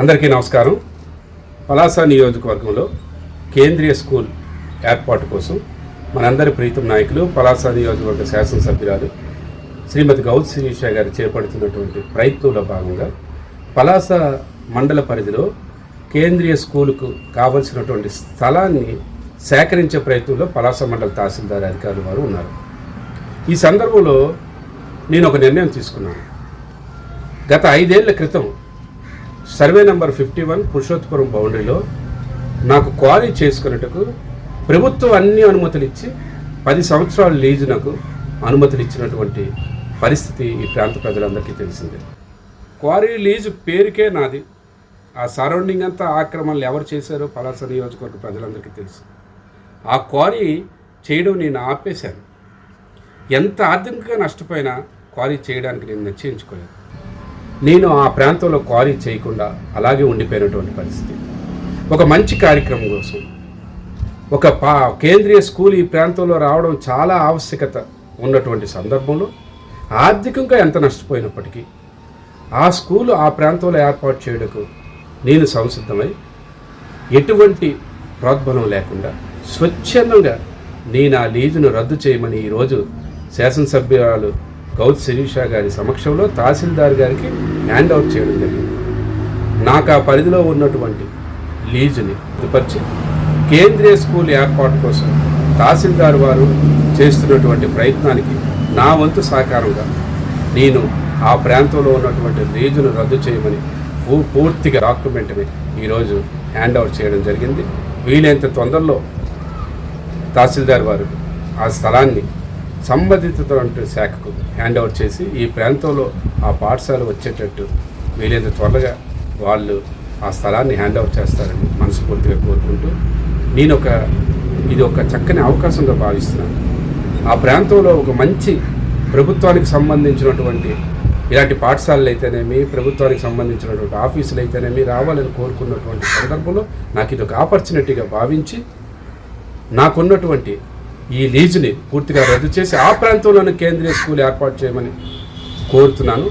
అందరికీ నమస్కారం. పలాస నియోజకవర్గంలో కేంద్రీయ స్కూల్ ఏర్పాటు కోసం మనందరి ప్రీతం నాయకులు పలాస నియోజకవర్గ శాసనసభ్యురాలు శ్రీమతి గౌత్ శిరీష గారు చేపడుతున్నటువంటి ప్రయత్నంలో భాగంగా పలాస మండల పరిధిలో కేంద్రీయ స్కూలుకు కావలసినటువంటి స్థలాన్ని సేకరించే ప్రయత్నంలో పలాస మండల తహసీల్దార్ అధికారులు వారు ఉన్నారు. ఈ సందర్భంలో నేను ఒక నిర్ణయం తీసుకున్నాను. గత 5 ఏళ్ల క్రితం సర్వే నెంబర్ 51 పురుషోత్తపురం బౌండరీలో నాకు క్వారీ చేసుకున్నట్టుకు ప్రభుత్వం అన్ని అనుమతులు ఇచ్చి 10 సంవత్సరాల లీజునకు అనుమతులు ఇచ్చినటువంటి పరిస్థితి ఈ ప్రాంత ప్రజలందరికీ తెలిసిందే. క్వారీ లీజు పేరుకే నాది. ఆ సరౌండింగ్ అంతా ఆక్రమణలు ఎవరు చేశారో పలాస నియోజకవర్గ ప్రజలందరికీ తెలుసు. ఆ క్వారీ చేయడం నేను ఆపేశాను. ఎంత ఆర్థికంగా నష్టపోయినా క్వారీ చేయడానికి నేను నిశ్చయించుకోలేదు. నేను ఆ ప్రాంతంలో క్వారీ చేయకుండా అలాగే ఉండిపోయినటువంటి పరిస్థితి. ఒక మంచి కార్యక్రమం కోసం ఒక కేంద్రీయ స్కూల్ ఈ ప్రాంతంలో రావడం చాలా ఆవశ్యకత ఉన్నటువంటి సందర్భంలో ఆర్థికంగా ఎంత నష్టపోయినప్పటికీ ఆ స్కూలు ఆ ప్రాంతంలో ఏర్పాటు చేయడానికి నేను సంసిద్ధమై ఎటువంటి ప్రోద్బలం లేకుండా స్వచ్ఛందంగా నేను ఆ లీజును రద్దు చేయమని ఈరోజు శాసనసభ్యురాలు గౌత్ శిరీష గారి సమక్షంలో తహసీల్దార్ గారికి హ్యాండ్ అవుట్ చేయడం జరిగింది. నాకు ఆ పరిధిలో ఉన్నటువంటి లీజుని రద్దుపరిచి కేంద్రీయ స్కూల్ ఏర్పాటు కోసం తహసీల్దార్ వారు చేస్తున్నటువంటి ప్రయత్నానికి నా వంతు సహకారంగా నేను ఆ ప్రాంతంలో ఉన్నటువంటి లీజును రద్దు చేయమని పూర్తిగా డాక్యుమెంట్ని ఈరోజు హ్యాండ్ అవుట్ చేయడం జరిగింది. వీలైనంత తొందరలో తహసీల్దార్ వారు ఆ స్థలాన్ని సంబంధిత శాఖకు హ్యాండ్ ఓవర్ చేసి ఈ ప్రాంతంలో ఆ పాఠశాల వచ్చేటట్టు వీలైనంత త్వరగా వాళ్ళు ఆ స్థలాన్ని హ్యాండ్ ఓవర్ చేస్తారని మనస్ఫూర్తిగా కోరుకుంటూ ఇది ఒక చక్కని అవకాశంగా భావిస్తున్నాను. ఆ ప్రాంతంలో ఒక మంచి ప్రభుత్వానికి సంబంధించినటువంటి ఇలాంటి పాఠశాలలు అయితేనేమి, ప్రభుత్వానికి సంబంధించినటువంటి ఆఫీసులు అయితేనేమి రావాలని కోరుకున్నటువంటి సందర్భంలో నాకు ఇది ఒక ఆపర్చునిటీగా భావించి నాకున్నటువంటి ఈ లీజుని పూర్తిగా రద్దు చేసి ఆ ప్రాంతంలోనే కేంద్రీయ స్కూల్ ఏర్పాటు చేయమని కోరుతున్నాను.